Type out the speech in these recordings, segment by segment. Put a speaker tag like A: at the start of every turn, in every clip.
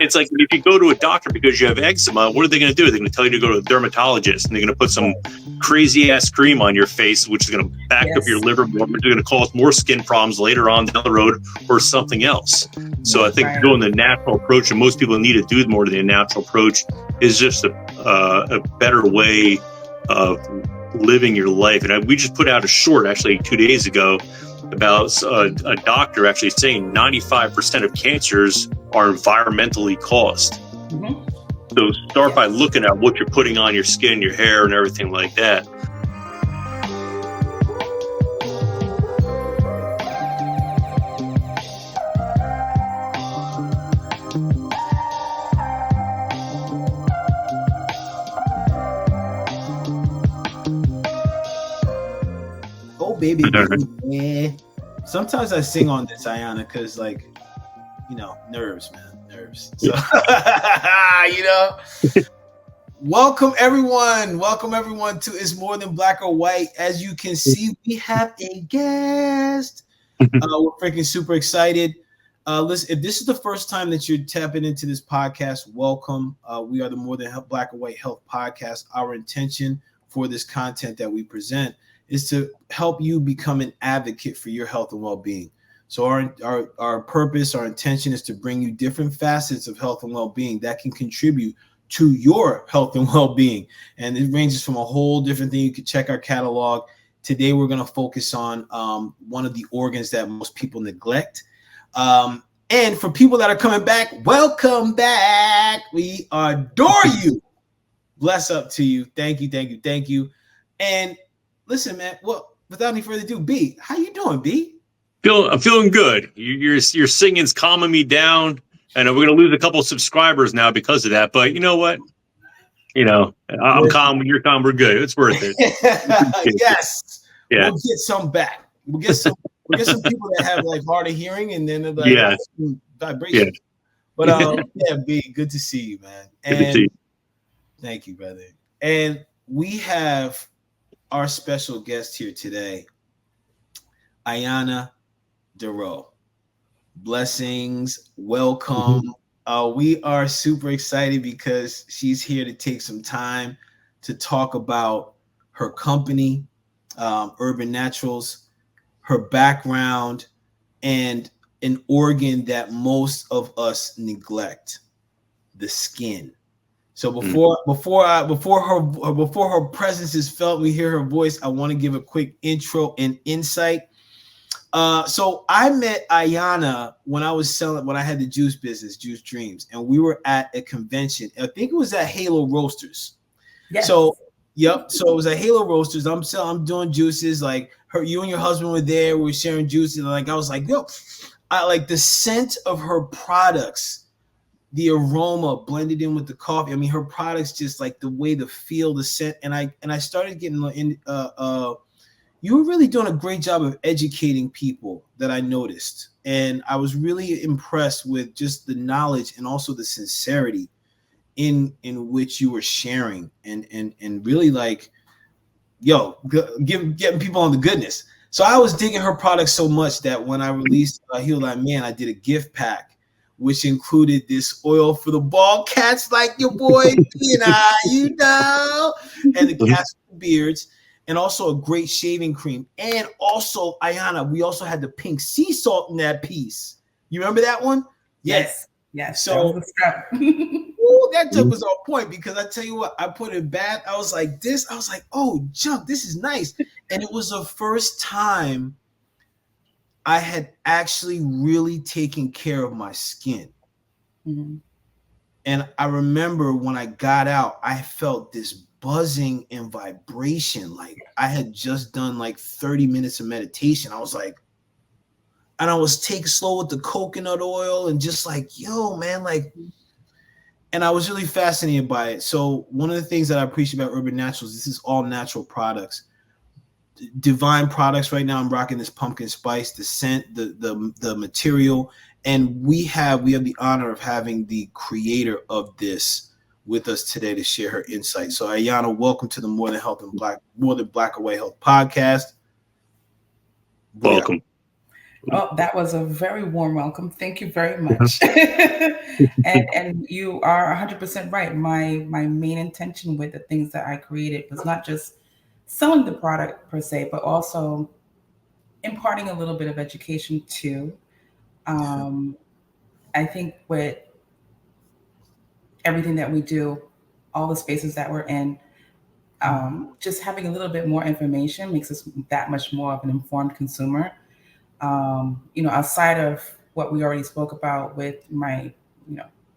A: It's like if you go to a doctor because you have eczema, what are they going to do? They're going to tell you to go to a dermatologist, and they're going to put some crazy ass cream on your face, which is going to back up your liver more, which is going to cause more skin problems later on down the road, or something else. So I think doing the natural approach, and most people need to do more than the natural approach, is just a better way of living your life. And we just put out a short actually 2 days ago about a doctor actually saying 95% of cancers are environmentally caused. So start by looking at what you're putting on your skin, your hair, and everything like that.
B: Baby, yeah. Sometimes I sing on this, Ayana, because nerves, man, nerves. So, welcome everyone to It's More Than Black or White. As you can see, we have a guest. We're freaking super excited. Listen, if this is the first time that you're tapping into this podcast, welcome. We are the More Than Black or White Health Podcast. Our intention for this content that we present is to help you become an advocate for your health and well-being. So our purpose, our intention is to bring you different facets of health and well-being that can contribute to your health and well-being. And it ranges from a whole different thing. You can check our catalog. Today, we're going to focus on one of the organs that most people neglect. And for people that are coming back, welcome back. We adore you. Bless up to you. Thank you. And listen, man. Well, without any further ado, B, how you doing, B?
A: I'm feeling good. Your singing's calming me down, and we're gonna lose a couple of subscribers now because of that. But you know what? I'm calm. When you're calm, we're good. It's worth it.
B: Yes.
A: Yeah.
B: We'll get some back. We'll get some people that have like hard of hearing, and then like vibration. Yeah. But B, good to see you, man. And good to see you. Thank you, brother. And we have our special guest here today, Ayana Deurieux. Blessings, welcome. We are super excited because she's here to take some time to talk about her company, Urban Naturals, her background, and an organ that most of us neglect, the skin. So before her presence is felt, we hear her voice, I want to give a quick intro and insight. So I met Ayana when I had the juice business, Juice Dreams, and we were at a convention. I think it was at Halo Roasters. Yes. So it was at Halo Roasters. I'm doing juices. Like you and your husband were there. We were sharing juices. And I was like, yo, I like the scent of her products. The aroma blended in with the coffee. I mean, her products, just like the way, the feel, the scent. And I started getting in. You were really doing a great job of educating people that I noticed, and I was really impressed with just the knowledge and also the sincerity in which you were sharing, and really like, getting people on the goodness. So I was digging her products so much that when I released Heal Thy Man, I did a gift pack, which included this oil for the bald cats like your boy, and the cats with beards, and also a great shaving cream. And also, Ayana, we also had the pink sea salt in that piece. You remember that one?
C: Yes.
B: So that junk was on point, because I tell you what, I put it back. I was like, oh, junk, this is nice. And it was the first time I had actually really taken care of my skin. Mm-hmm. And I remember when I got out, I felt this buzzing and vibration. Like I had just done like 30 minutes of meditation. I was like, and I was taking slow with the coconut oil and just like, yo, man, like, and I was really fascinated by it. So one of the things that I appreciate about Urban Naturals, this is all natural products. Divine products. Right now I'm rocking this pumpkin spice, the scent, the material, and we have the honor of having the creator of this with us today to share her insight. So Ayana, welcome to the More Than Black or White Health Podcast.
A: Welcome.
C: Oh, that was a very warm welcome. Thank you very much. And you are 100% right. My main intention with the things that I created was not just selling the product per se, but also imparting a little bit of education too. Um, I think with everything that we do, all the spaces that we're in, just having a little bit more information makes us that much more of an informed consumer. Outside of what we already spoke about with my,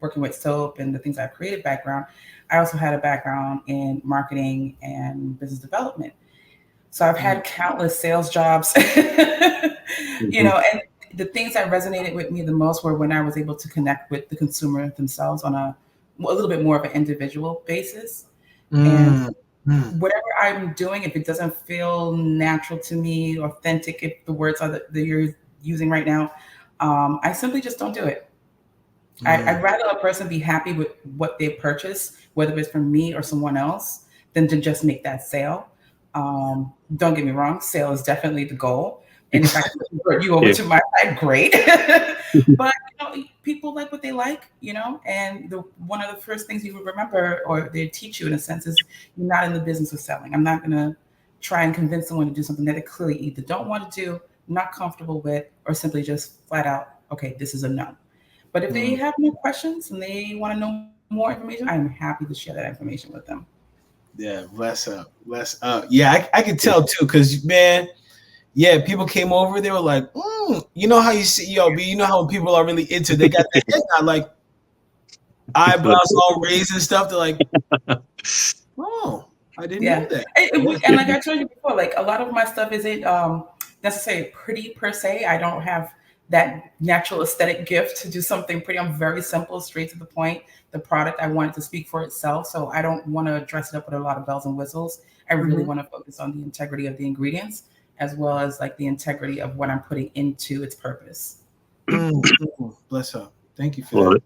C: working with soap and the things I've created background, I also had a background in marketing and business development. So I've had countless sales jobs, and the things that resonated with me the most were when I was able to connect with the consumer themselves on a little bit more of an individual basis. And whatever I'm doing, if it doesn't feel natural to me, authentic, if the words are that you're using right now, I simply just don't do it. I'd rather a person be happy with what they purchase, whether it's from me or someone else, than to just make that sale. Don't get me wrong, sale is definitely the goal. And if I can convert you over to my side, great. But people like what they like, and one of the first things you would remember or they teach you in a sense is you're not in the business of selling. I'm not gonna try and convince someone to do something that they clearly either don't want to do, not comfortable with, or simply just flat out, okay, this is a no. But if they have more questions and they want to know more information, I'm happy to share that information with them.
B: Yeah, bless up, bless up. Yeah, I could tell too, because man, yeah, people came over. They were like, you know how you see, B, you know how when people are really into, they got their head not like eyebrows all raised and stuff. They're like, oh, I didn't know that.
C: And like I told you before, like a lot of my stuff isn't necessarily pretty per se. I don't have that natural aesthetic gift to do something pretty. I'm very simple, straight to the point. The product, I want it to speak for itself. So I don't want to dress it up with a lot of bells and whistles. I really want to focus on the integrity of the ingredients as well as like the integrity of what I'm putting into its purpose.
B: Bless her. Thank you for that.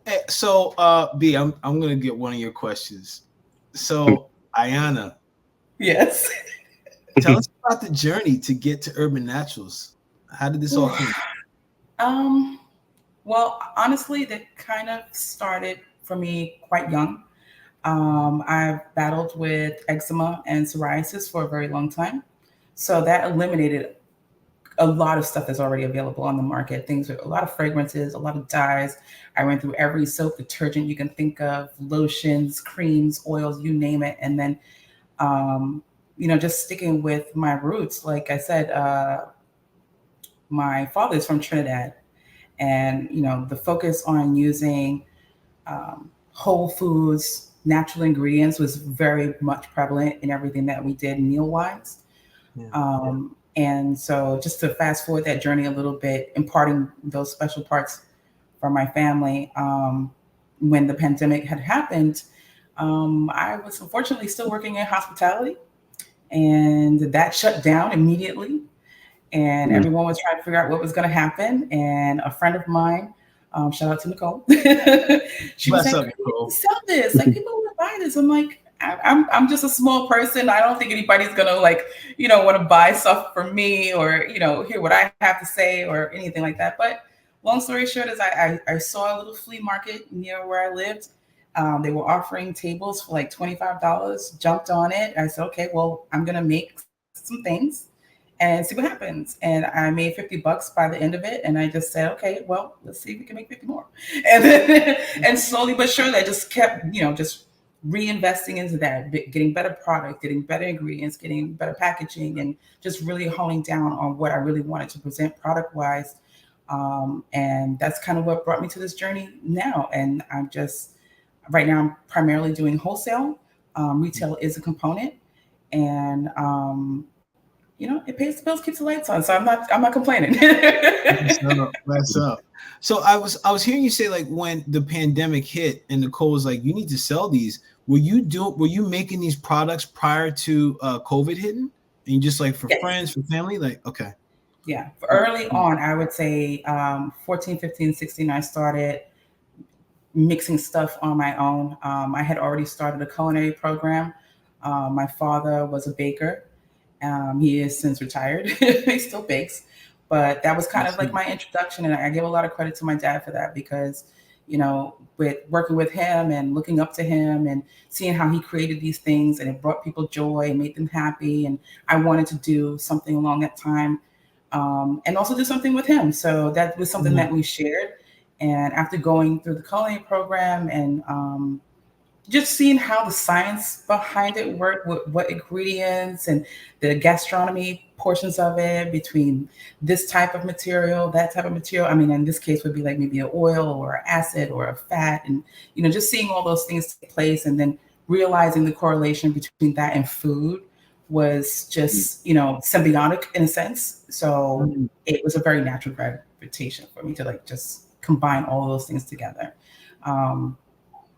B: Hey, so B, I'm gonna get one of your questions. So Ayana.
C: Yes.
B: Tell us about the journey to get to Urban Naturals. How did this all come?
C: Well, honestly, that kind of started for me quite young. I've battled with eczema and psoriasis for a very long time. So that eliminated a lot of stuff that's already available on the market. Things with a lot of fragrances, a lot of dyes. I went through every soap detergent you can think of, lotions, creams, oils, you name it. And then, just sticking with my roots. Like I said, my father is from Trinidad, and the focus on using whole foods, natural ingredients was very much prevalent in everything that we did meal wise. And so just to fast forward that journey a little bit, imparting those special parts for my family, when the pandemic had happened, I was unfortunately still working in hospitality, and that shut down immediately. And everyone was trying to figure out what was going to happen. And a friend of mine, shout out to Nicole, she was like, sell this. Like, people want to buy this. I'm like, I'm just a small person. I don't think anybody's going to want to buy stuff from me or, hear what I have to say or anything like that. But long story short is I saw a little flea market near where I lived. They were offering tables for like $25, jumped on it. I said, okay, well, I'm going to make some things and see what happens. And I made $50 by the end of it. And I just said, okay, well, let's see if we can make 50 more. And then, and slowly but surely, I just kept, just reinvesting into that, getting better product, getting better ingredients, getting better packaging, and just really honing down on what I really wanted to present product wise. And that's kind of what brought me to this journey now. And right now, I'm primarily doing wholesale. Retail is a component. And, it pays the bills, keeps the lights on. So I'm not complaining.
B: That's up. So I was hearing you say, like, when the pandemic hit and Nicole was like, you need to sell these. Were you making these products prior to COVID hitting? And you just like for friends, for family? Like, okay.
C: Yeah. Early on, I would say 14, 15, 16, I started mixing stuff on my own. I had already started a culinary program. My father was a baker. He is since retired. He still bakes. But that was kind of like my introduction, and I give a lot of credit to my dad for that, because, you know, with working with him and looking up to him and seeing how he created these things, and it brought people joy and made them happy, and I wanted to do something along that time, and also do something with him. So that was something that we shared. And after going through the culinary program and just seeing how the science behind it worked, what ingredients and the gastronomy portions of it, between this type of material, that type of material. I mean, in this case would be like maybe an oil or an acid or a fat, and, you know, just seeing all those things take place, and then realizing the correlation between that and food was just, you know, symbiotic in a sense. So it was a very natural gravitation for me to like just combine all those things together.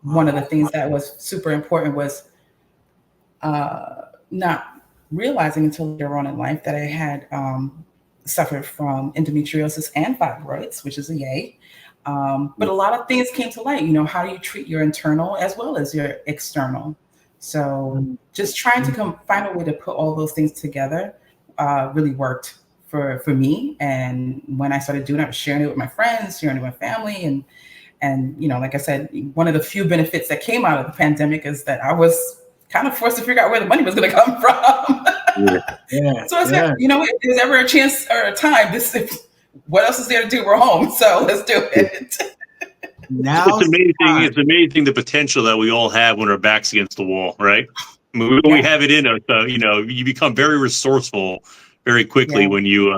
C: One of the things that was super important was not realizing until later on in life that I had suffered from endometriosis and fibroids, which is a yay. But a lot of things came to light. You know, how do you treat your internal as well as your external? So just trying to find a way to put all those things together really worked for me. And when I started doing it, I was sharing it with my friends, sharing it with my family, and, you know, like I said, one of the few benefits that came out of the pandemic is that I was kind of forced to figure out where the money was going to come from. So I said, you know, if there's ever a chance or a time, what else is there to do? We're home, so let's do it.
B: Now
A: it's amazing the potential that we all have when our back's against the wall, right? I mean, we have it in us. You know, you become very resourceful very quickly when you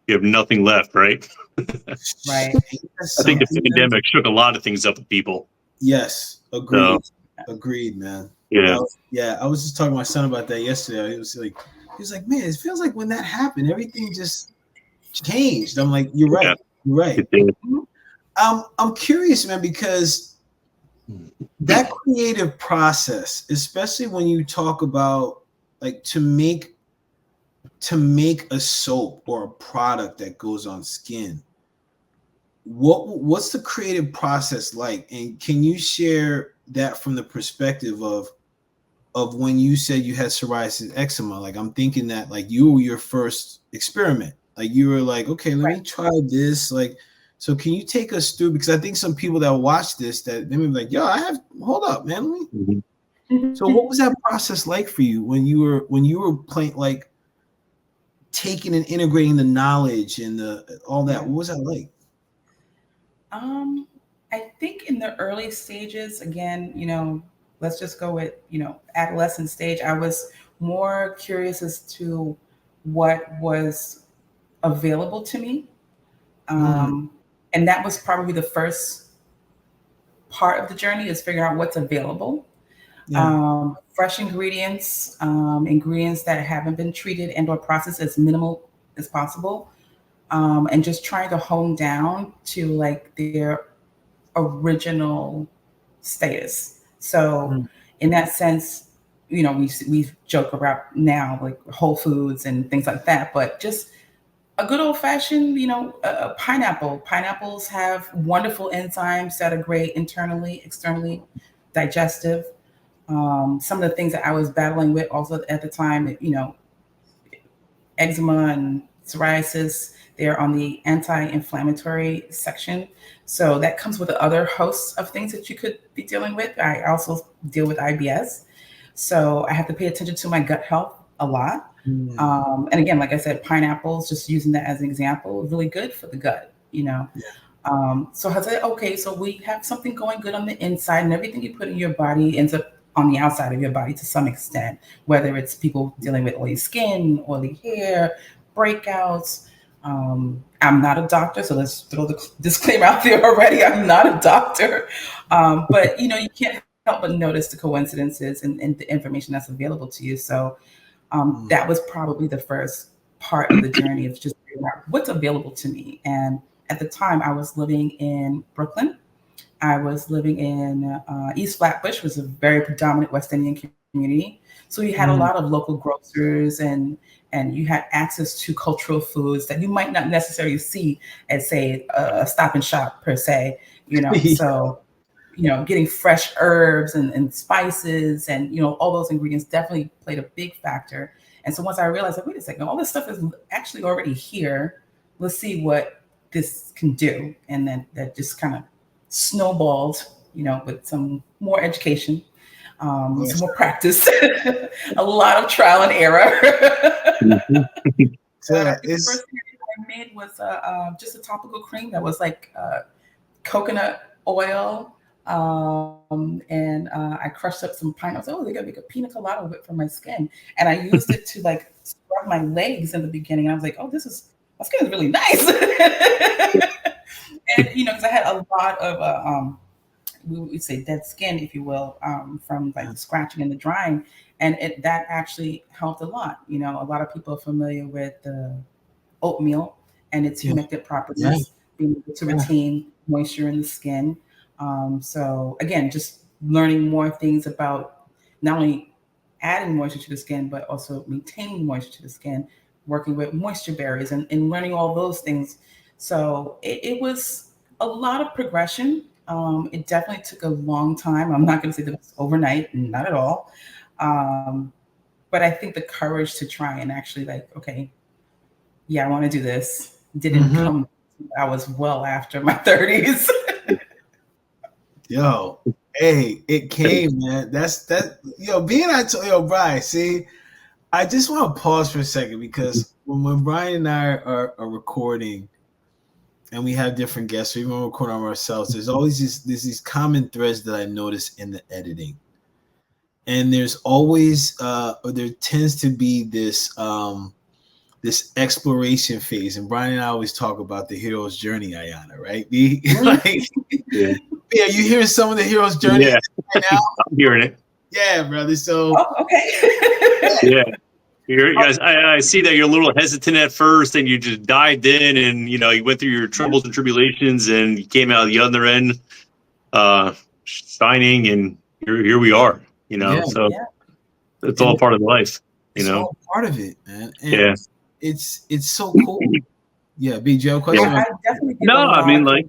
A: have nothing left, right?
C: Right.
A: I think the pandemic shook a lot of things up with people.
B: Yes, agreed. Agreed, man.
A: Yeah.
B: I was just talking to my son about that yesterday. He was like, man, it feels like when that happened, everything just changed. I'm like, you're right.
A: Yeah.
B: You're right. I'm curious, man, because that creative process, especially when you talk about like to make a soap or a product that goes on skin, what's the creative process like? And can you share that from the perspective of when you said you had psoriasis, eczema? Like, I'm thinking that like you were your first experiment. Like you were like, okay, let me try this. Like, so can you take us through? Because I think some people that watch this, that they may be like, yo, hold up, man. So what was that process like for you when you were playing, like taking and integrating the knowledge and all that? What was that like?
C: I think in the early stages, again, you know, let's just go with, you know, adolescent stage, I was more curious as to what was available to me. And that was probably the first part of the journey, is figuring out what's available. Fresh ingredients, ingredients that haven't been treated and or processed as minimal as possible. And just trying to hone down to like their original status. So in that sense, you know, we joke about now like Whole Foods and things like that, but just a good old fashioned, you know, pineapple. Pineapples have wonderful enzymes that are great internally, externally, digestive. Some of the things that I was battling with also at the time, you know, eczema and psoriasis, they're on the anti-inflammatory section. So that comes with other hosts of things that you could be dealing with. I also deal with IBS. So I have to pay attention to my gut health a lot. And again, like I said, pineapples, just using that as an example, really good for the gut, you know. So I said, okay, so we have something going good on the inside, and everything you put in your body ends up on the outside of your body to some extent, whether it's people dealing with oily skin, oily hair, breakouts. I'm not a doctor, so let's throw the disclaimer out there already. I'm not a doctor, but you know, you can't help but notice the coincidences and the information that's available to you. So that was probably the first part of the journey, of just figuring out what's available to me. And at the time, I was living in Brooklyn. I was living in East Flatbush, which was a very predominant West Indian community. So you had a lot of local grocers, and you had access to cultural foods that you might not necessarily see at, say, a Stop and Shop per se, you know. So, you know, getting fresh herbs and spices and, you know, all those ingredients definitely played a big factor. And so once I realized, like, wait a second, all this stuff is actually already here. let's see what this can do. And then that just kind of snowballed, with some more education, some more practice, a lot of trial and error.
B: So
C: I think the first thing I made was just a topical cream that was like coconut oil. And I crushed up some pineapples. Oh, they're gonna make a pina colada whip for my skin. And I used it to like scrub my legs in the beginning. I was like, oh, my skin is really nice. And because I had a lot of we would say dead skin, if you will, from like the scratching and the drying, and that actually helped a lot. A lot of people are familiar with the oatmeal and its humectant properties, being able to retain moisture in the skin. So again, just learning more things about not only adding moisture to the skin, but also maintaining moisture to the skin, working with moisture barriers and learning all those things. So it was a lot of progression. It definitely took a long time. I'm not going to say that it was overnight, not at all. But I think the courage to try and actually like, okay, yeah, I want to do this didn't come. I was well after my 30s.
B: Yo, hey, it came, man. Brian, see, I just want to pause for a second because when Brian and I are recording and we have different guests, or even when we're recording ourselves, there's always these common threads that I notice in the editing. And there's always, or there tends to be this exploration phase. And Brian and I always talk about the hero's journey, Ayana, right? Yeah, you hearing some of the hero's journey right now?
A: I'm hearing it.
B: Yeah, brother. So,
C: okay.
A: Yeah. Guys, I see that you're a little hesitant at first, and you just dived in, and you went through your troubles and tribulations, and you came out the other end, shining, and here we are. So it's all part of life.
B: It's all part of it, man. And it's so cool. Yeah, B. Joe, question.
C: I definitely give a lot to my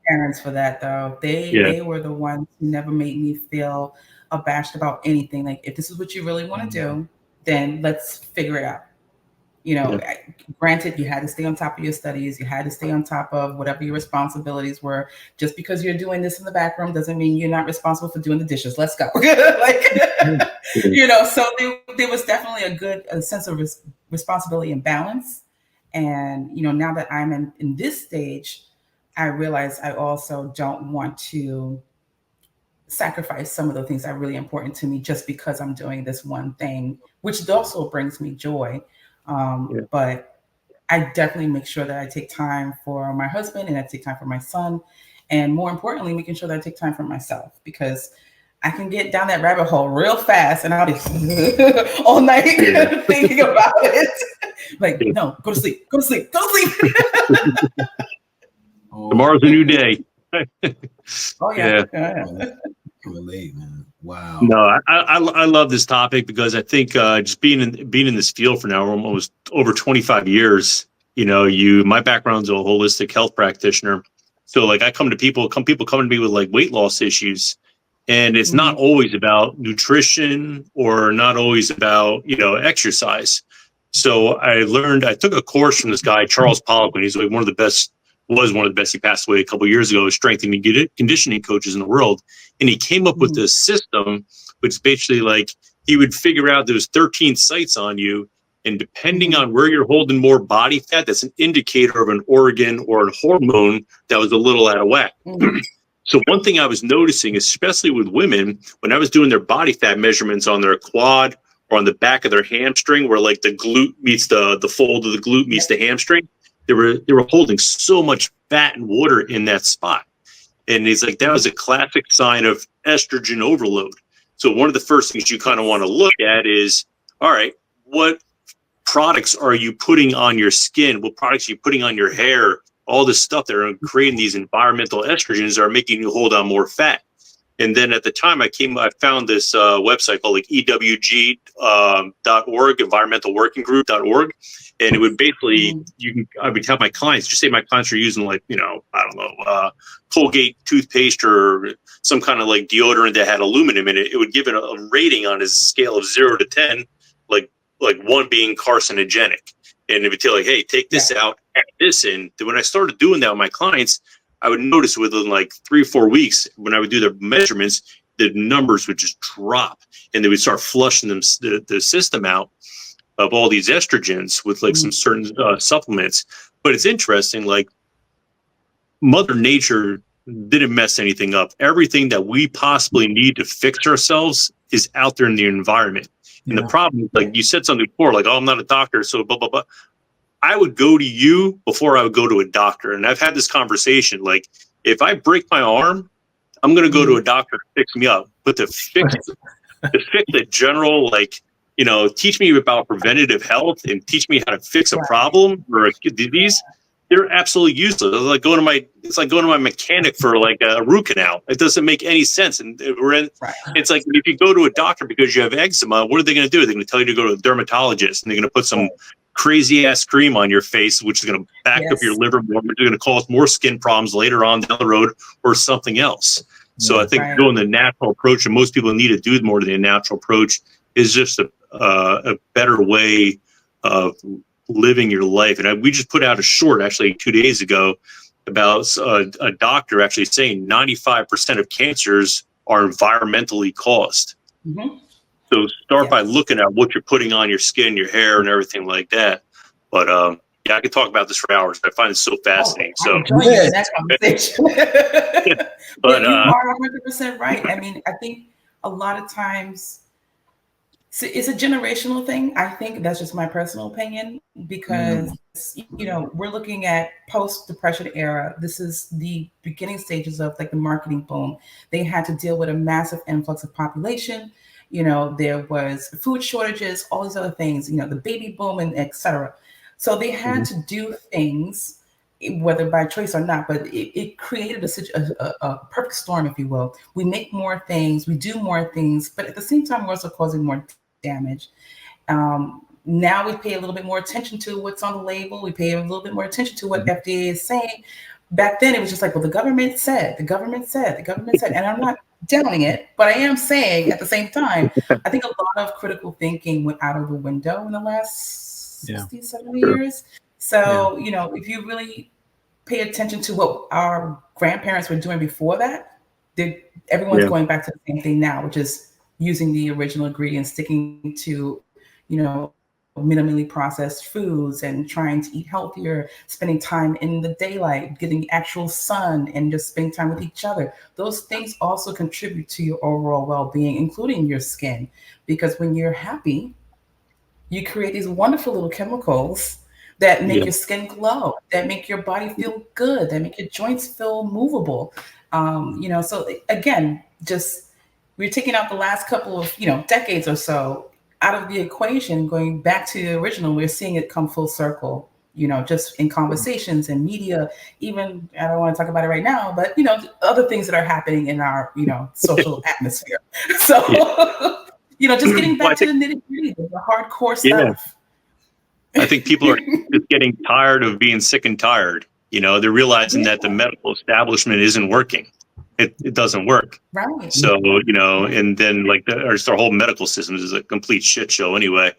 C: parents for that, though. They were the ones who never made me feel abashed about anything. Like, if this is what you really want to do, then let's figure it out. Granted, you had to stay on top of your studies. You had to stay on top of whatever your responsibilities were. Just because you're doing this in the back room doesn't mean you're not responsible for doing the dishes. Let's go. So there was definitely a sense of responsibility and balance. And, now that I'm in this stage, I realize I also don't want to sacrifice some of the things that are really important to me just because I'm doing this one thing, which also brings me joy. But I definitely make sure that I take time for my husband and I take time for my son. And more importantly, making sure that I take time for myself, because I can get down that rabbit hole real fast and I'll be all night thinking about it. Like, no, go to sleep.
A: Tomorrow's a new day.
B: Oh, yeah. Relate, man. Wow.
A: No, I love this topic because I think just being in this field for now almost over 25 years, my background's a holistic health practitioner. So like people come to me with like weight loss issues, and it's not always about nutrition or not always about, exercise. So I took a course from this guy, Charles Poliquin. He's like one of the best. He passed away a couple of years ago, strength and conditioning coaches in the world. And he came up with this system, which is basically like he would figure out there's 13 sites on you. And depending on where you're holding more body fat, that's an indicator of an organ or a hormone that was a little out of whack. So one thing I was noticing, especially with women, when I was doing their body fat measurements on their quad or on the back of their hamstring, where like the glute meets the fold of the glute meets the hamstring, they were holding so much fat and water in that spot. And he's like, that was a classic sign of estrogen overload. So one of the first things you kind of want to look at is, all right, what products are you putting on your skin? What products are you putting on your hair? All this stuff that are creating these environmental estrogens are making you hold on more fat. And then at the time I found this website called like EWG.org, environmentalworkinggroup.org. And it would basically, I would tell my clients, just say my clients are using like, Colgate toothpaste or some kind of like deodorant that had aluminum in it. It would give it a rating on a scale of 0 to 10, like 1 being carcinogenic. And it would tell like, hey, take this out, add this in. Then when I started doing that with my clients, I would notice within like 3 or 4 weeks, when I would do the measurements, the numbers would just drop, and they would start flushing them the system out of all these estrogens with like some certain supplements. But it's interesting, like Mother Nature didn't mess anything up. Everything that we possibly need to fix ourselves is out there in the environment. And the problem is, like you said something before, like, oh, I'm not a doctor, so blah, blah, blah. I would go to you before I would go to a doctor. And I've had this conversation, like, if I break my arm, I'm going to go to a doctor to fix me up. But to fix the general, like, you know, teach me about preventative health and teach me how to fix a problem or a disease, they're absolutely useless. It's like going to my mechanic for like a root canal. It doesn't make any sense. And it's like, if you go to a doctor because you have eczema, what are they going to do? They're going to tell you to go to a dermatologist, and they're going to put some crazy ass cream on your face, which is going to back up your liver more. It's going to cause more skin problems later on down the road or something else. So I think going the natural approach, and most people need to do more than a natural approach, is just a better way of living your life. And we just put out a short actually 2 days ago about a doctor actually saying 95% of cancers are environmentally caused. So start by looking at what you're putting on your skin, your hair, and everything like that. But yeah, I could talk about this for hours. I find it so fascinating.
C: I'm enjoying that conversation. But you are 100% right. I mean, I think a lot of times it's a generational thing. I think that's just my personal opinion, because you know, we're looking at post-depression era. This is the beginning stages of like the marketing boom. They had to deal with a massive influx of population. You know, there was food shortages, all these other things, you know, the baby boom and etc. So they had to do things, whether by choice or not, but it created a perfect storm, if you will. We make more things, we do more things, but at the same time, we're also causing more damage. Now we pay a little bit more attention to what's on the label. We pay a little bit more attention to what FDA is saying. Back then, it was just like, well, the government said, and I'm not downing it, but I am saying at the same time, I think a lot of critical thinking went out of the window in the last 60, 70 years. So, you know, if you really pay attention to what our grandparents were doing before that, everyone's going back to the same thing now, which is using the original ingredients, sticking to, you know, minimally processed foods and trying to eat healthier, spending time in the daylight, getting actual sun, and just spending time with each other. Those things also contribute to your overall well-being, including your skin, because when you're happy, you create these wonderful little chemicals that make your skin glow, that make your body feel good, that make your joints feel movable. You know, so again, just we're taking out the last couple of, you know, decades or so out of the equation, going back to the original. We're seeing it come full circle, you know, just in conversations and media. Even, I don't want to talk about it right now, but, you know, other things that are happening in our, you know, social atmosphere. So, you know, just getting back to the nitty gritty, the hardcore stuff.
A: I think people are just getting tired of being sick and tired. You know, they're realizing that the medical establishment isn't working. It doesn't work.
C: Right.
A: So, you know, and then like our whole medical system is a complete shit show anyway.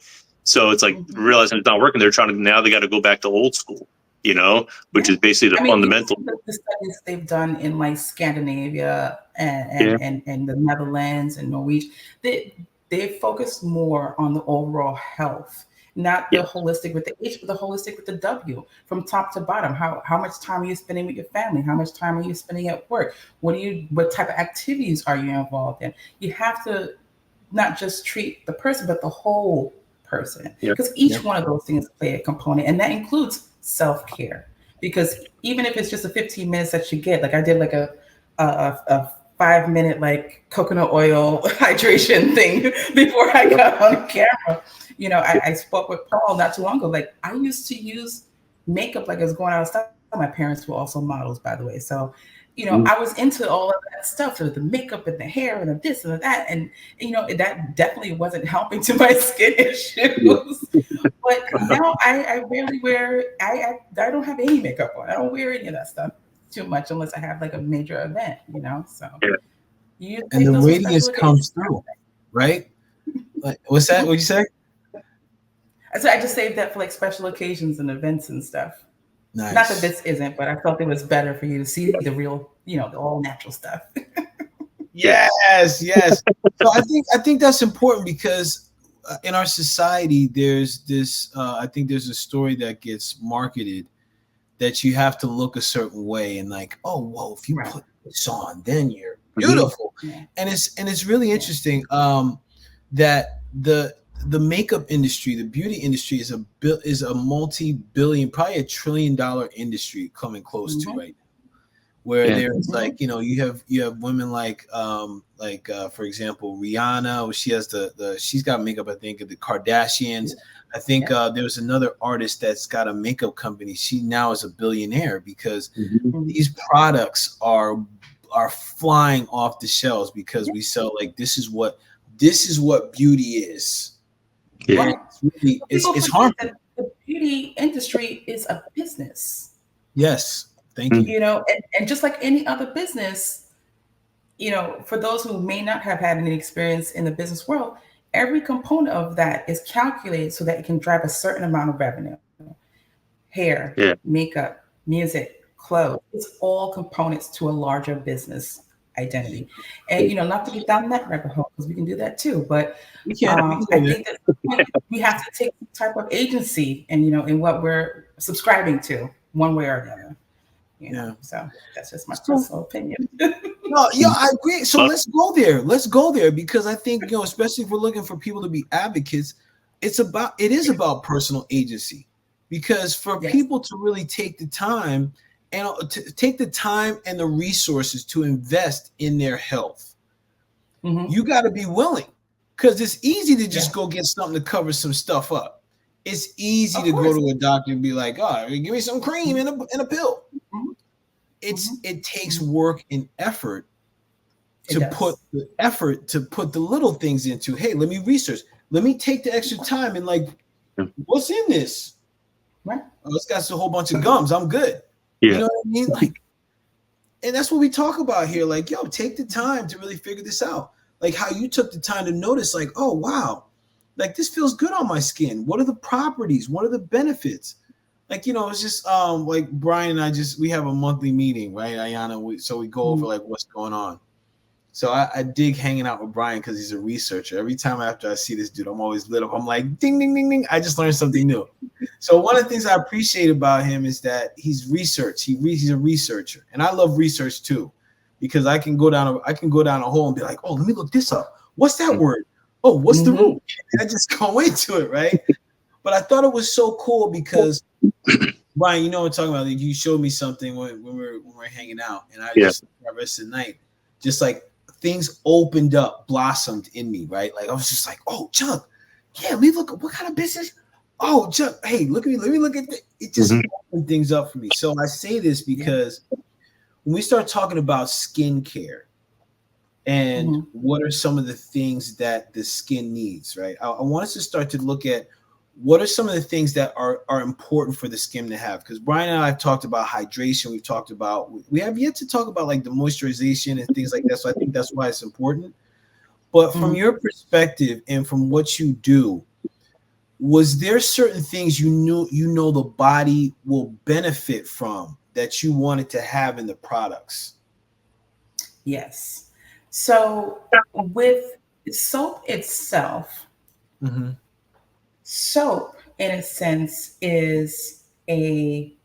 A: So it's like realizing it's not working. They're trying to, now they got to go back to old school, you know, which is basically the fundamental.
C: The studies they've done in like Scandinavia and the Netherlands and Norwegian, they focus more on the overall health. Not the holistic with the H, but the holistic with the W, from top to bottom. How much time are you spending with your family? How much time are you spending at work? What type of activities are you involved in? You have to not just treat the person, but the whole person, because each one of those things play a component, and that includes self-care. Because even if it's just a 15 minutes that you get, like I did like a 5-minute like coconut oil hydration thing before I got on camera. You know, I spoke with Paul not too long ago. Like, I used to use makeup like I was going out of style. My parents were also models, by the way. So, you know, I was into all of that stuff, so the makeup and the hair and the this and the that. And, you know, that definitely wasn't helping to my skin issues. But now I rarely wear, I don't have any makeup on. I don't wear any of that stuff too much unless I have like a major event, you know. So
B: and the radiance comes through, right? Like, what's that? What'd you say?
C: So I just saved that for like special occasions and events and stuff.
B: Nice.
C: Not that this isn't, but I felt it was better for you to see the real, the all natural stuff.
B: Yes. So I think that's important because in our society, there's this. I think there's a story that gets marketed that you have to look a certain way and like, oh, whoa, if you put this on, then you're beautiful.
C: Yeah.
B: And it's really interesting that the makeup industry, the beauty industry is a multi-billion, probably $1 trillion industry coming close to right now. Where there's like, you have women like for example, Rihanna, she has she's got makeup, I think, of the Kardashians. I think there's another artist that's got a makeup company. She now is a billionaire because these products are flying off the shelves because we sell like this is what beauty is.
A: Yeah.
C: Right.
B: It's harmful.
C: The beauty industry is a business.
B: Yes. Thank you.
C: And just like any other business, for those who may not have had any experience in the business world, every component of that is calculated so that it can drive a certain amount of revenue. Hair, makeup, music, clothes, it's all components to a larger business identity. And, not to get down that rabbit hole, because we can do that too. But I think that we have to take some type of agency and, in what we're subscribing to one way or the other. So that's just my personal opinion.
B: No, I agree. So let's go there. Let's go there because I think, especially if we're looking for people to be advocates, it is about personal agency. Because for people to really take the time and the resources to invest in their health, you got to be willing. Because it's easy to just go get something to cover some stuff up. It's easy to go to a doctor and be like, "Oh, give me some cream and a pill." It takes work and effort to put the little things into. Hey, let me research. Let me take the extra time and like, what's in this?
C: Right.
B: Oh, it's got a whole bunch of gums. I'm good.
A: Yeah.
B: You know what I mean? Like, and that's what we talk about here. Like, take the time to really figure this out. Like how you took the time to notice, like, oh wow, like this feels good on my skin. What are the properties? What are the benefits? Like, it's just like Brian and I we have a monthly meeting, right, Ayana? So we go over like what's going on. So I dig hanging out with Brian because he's a researcher. Every time after I see this dude, I'm always lit up. I'm like, ding, ding, ding, ding. I just learned something new. So one of the things I appreciate about him is that he's research. He's a researcher, and I love research too, because I can go down a hole and be like, oh, let me look this up. What's that word? Oh, what's the root? And I just go into it, right? But I thought it was so cool because Brian, what I'm talking about. Like, you showed me something when we're hanging out, and I just the rest of the night, just like things opened up, blossomed in me, right? Like I was just like, oh, Chuck, let me look. What kind of business? Oh, Chuck, hey, look at me. Let me look at it. Just opened things up for me. So I say this because when we start talking about skincare and what are some of the things that the skin needs, right? I want us to start to look at what are some of the things that are important for the skin to have? Because Brian and I have talked about hydration. We have yet to talk about like the moisturization and things like that. So I think that's why it's important. But from your perspective and from what you do, was there certain things the body will benefit from that you wanted to have in the products?
C: Yes. So with soap itself, soap, in a sense, is I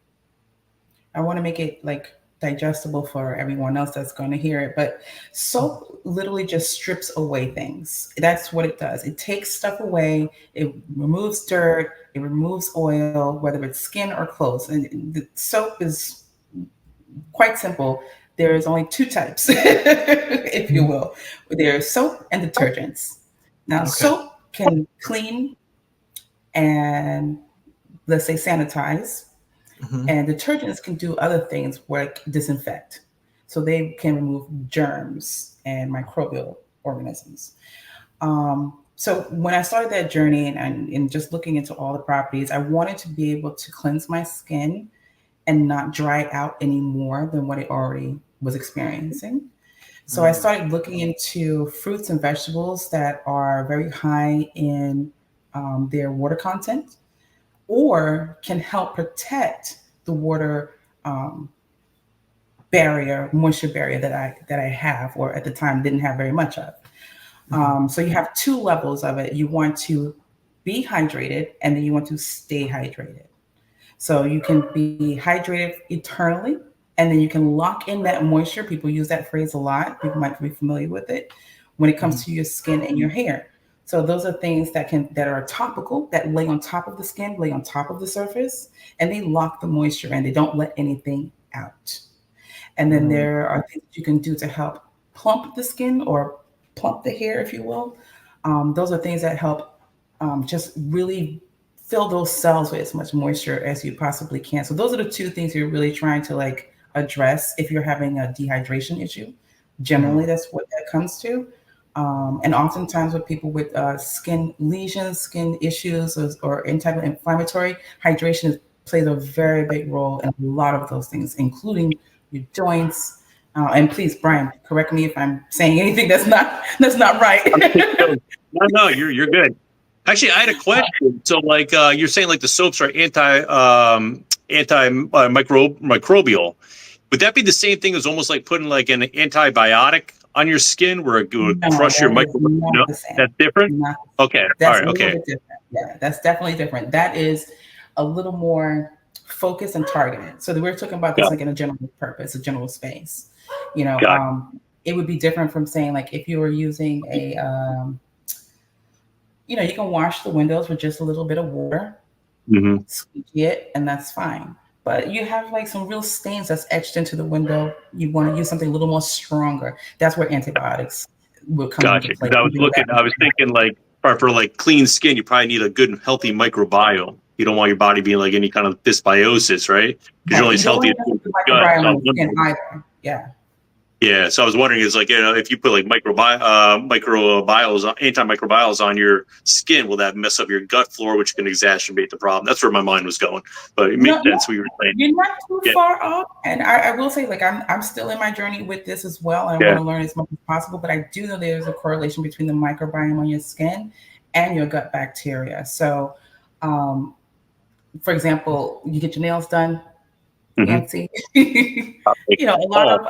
C: want to make it like digestible for everyone else that's going to hear it, but soap literally just strips away things. That's what it does. It takes stuff away. It removes dirt. It removes oil, whether it's skin or clothes. And the soap is quite simple. There's only two types, if you will. There's soap and detergents. Now, soap can clean and, let's say, sanitize. And detergents can do other things like disinfect. So they can remove germs and microbial organisms. So when I started that journey and just looking into all the properties, I wanted to be able to cleanse my skin and not dry out any more than what it already was experiencing. So I started looking into fruits and vegetables that are very high in their water content, or can help protect the water barrier, moisture barrier that I have, or at the time didn't have very much of. So you have two levels of it. You want to be hydrated, and then you want to stay hydrated. So you can be hydrated eternally, and then you can lock in that moisture. People use that phrase a lot. People might be familiar with it when it comes to your skin and your hair. So those are things that are topical, that lay on top of the skin, lay on top of the surface, and they lock the moisture and they don't let anything out. And then there are things you can do to help plump the skin or plump the hair, if you will. Those are things that help just really fill those cells with as much moisture as you possibly can. So those are the two things you're really trying to like address if you're having a dehydration issue. Generally, that's what that comes to. And oftentimes with people with skin lesions, skin issues, or any type of inflammatory, hydration plays a very big role in a lot of those things, including your joints. And please, Brian, correct me if I'm saying anything that's not right.
A: No, you're good. Actually, I had a question. So, like, you're saying like the soaps are antimicrobial. Would that be the same thing as almost like putting like an antibiotic on your skin where it would crush your microbiome? No, that's different. Okay,
C: that's
A: all right, okay.
C: Different. Yeah, that's definitely different. That is a little more focused and targeted. So we're talking about this like in a general purpose, a general space. You know, it would be different from saying like if you were using a, you know, you can wash the windows with just a little bit of water, squeegee it, and that's fine. But you have like some real stains that's etched into the window. You want to use something a little more stronger. That's where antibiotics will come into play.
A: I was thinking like for like clean skin, you probably need a good and healthy microbiome. You don't want your body being like any kind of dysbiosis, right? Because you're only as healthy as your gut.
C: Yeah.
A: Yeah, so I was wondering, is like, you know, if you put like antimicrobials on your skin, will that mess up your gut flora, which can exacerbate the problem? That's where my mind was going, but it makes sense. We were saying
C: you're not too far off, and I will say, like, I'm still in my journey with this as well, and I want to learn as much as possible. But I do know there's a correlation between the microbiome on your skin and your gut bacteria. So, for example, you get your nails done. Fancy. You know, a lot of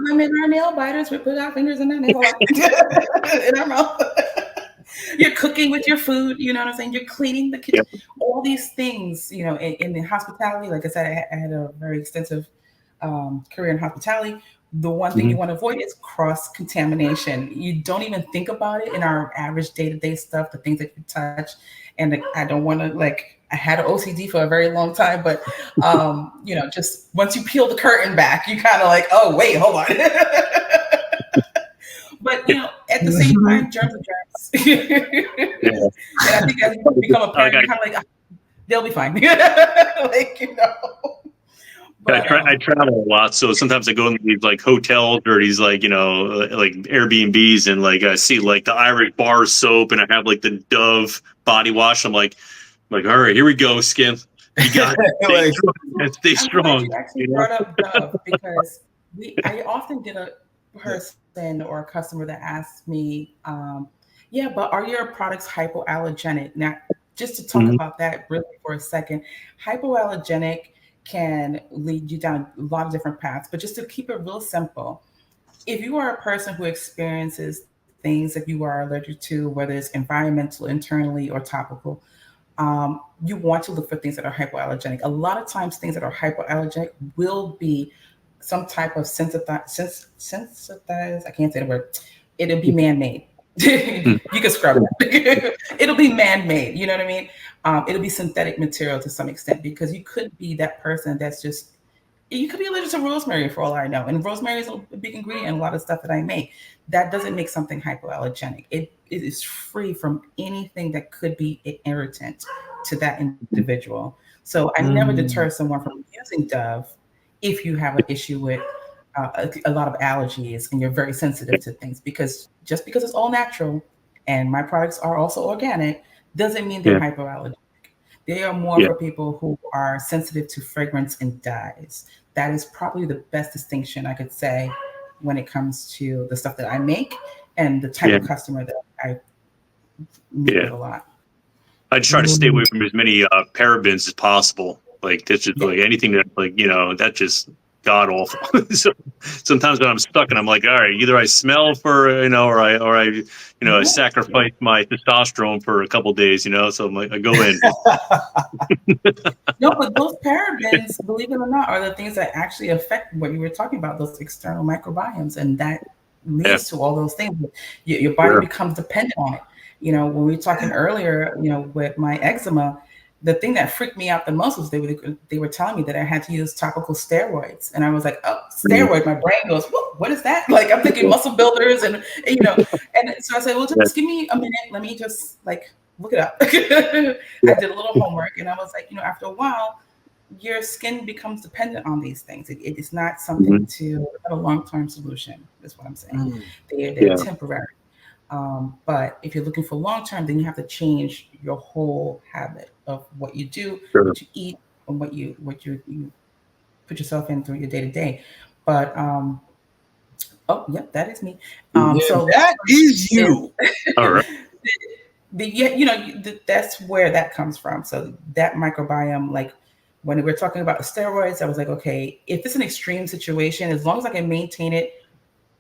C: women are nail biters. We put our fingers in our nails in our mouth. You're cooking with your food, you know what I'm saying? You're cleaning the kitchen. All these things, you know, in the hospitality, like I said, I had a very extensive career in hospitality. The one thing you want to avoid is cross-contamination. You don't even think about it in our average day-to-day stuff, the things that you touch. And I don't want to, like, I had an OCD for a very long time, but, you know, just once you peel the curtain back, you kind of like, oh, wait, hold on. But, you know, at the same time, germs are germs. And I think as you become a parent, you're kind of like, they'll be fine. Like, you know. But,
A: I travel a lot, so sometimes I go in these like hotels or these like, you know, like Airbnbs, and like I see like the Irish bar soap, and I have like the Dove body wash. I'm like, all right, here we go, skin. You got it. Stay strong.
C: You actually brought up Dove because I often get a person or a customer that asks me, yeah, but are your products hypoallergenic? Now, just to talk about that really for a second, hypoallergenic can lead you down a lot of different paths, but just to keep it real simple, if you are a person who experiences things that you are allergic to, whether it's environmental, internally, or topical, you want to look for things that are hypoallergenic. A lot of times things that are hypoallergenic will be some type of sensitized, I can't say the word, it'll be man-made. You can scrub it. It'll be man-made, you know what I mean? It'll be synthetic material to some extent, because you could be that person that's just, you could be allergic to rosemary for all I know. And rosemary is a big ingredient in a lot of stuff that I make. That doesn't make something hypoallergenic. It is free from anything that could be an irritant to that individual. So I never deter someone from using Dove if you have an issue with a lot of allergies and you're very sensitive to things, because just because it's all natural and my products are also organic doesn't mean they're hypoallergenic. They are more for people who are sensitive to fragrance and dyes. That is probably the best distinction I could say when it comes to the stuff that I make and the type of customer that I meet with a lot.
A: I just try to stay away from as many parabens as possible. Like that's just like anything that that's just god awful. So sometimes when I'm stuck and I'm like, all right, either I smell for or I I sacrifice my testosterone for a couple of days, so I'm like, I go in.
C: No, but those parabens, believe it or not, are the things that actually affect what you were talking about, those external microbiomes, and that leads to all those things. Your body becomes dependent on it. When we were talking earlier, with my eczema, the thing that freaked me out the most was they were telling me that I had to use topical steroids, and I was like, oh, steroid. My brain goes, what is that? Like I'm thinking muscle builders, and and so I said, well, just give me a minute. Let me just look it up. I did a little homework, and I was like, after a while, your skin becomes dependent on these things. It is not something to have a long-term solution. Is what I'm saying. They're temporary. But if you're looking for long-term, then you have to change your whole habit of what you do, what you eat, and what you put yourself in through your day-to-day. But oh, yep, that is me. So
B: that is you.
A: All right.
C: That's where that comes from. So that microbiome, like when we're talking about the steroids, I was like, okay, if it's an extreme situation, as long as I can maintain it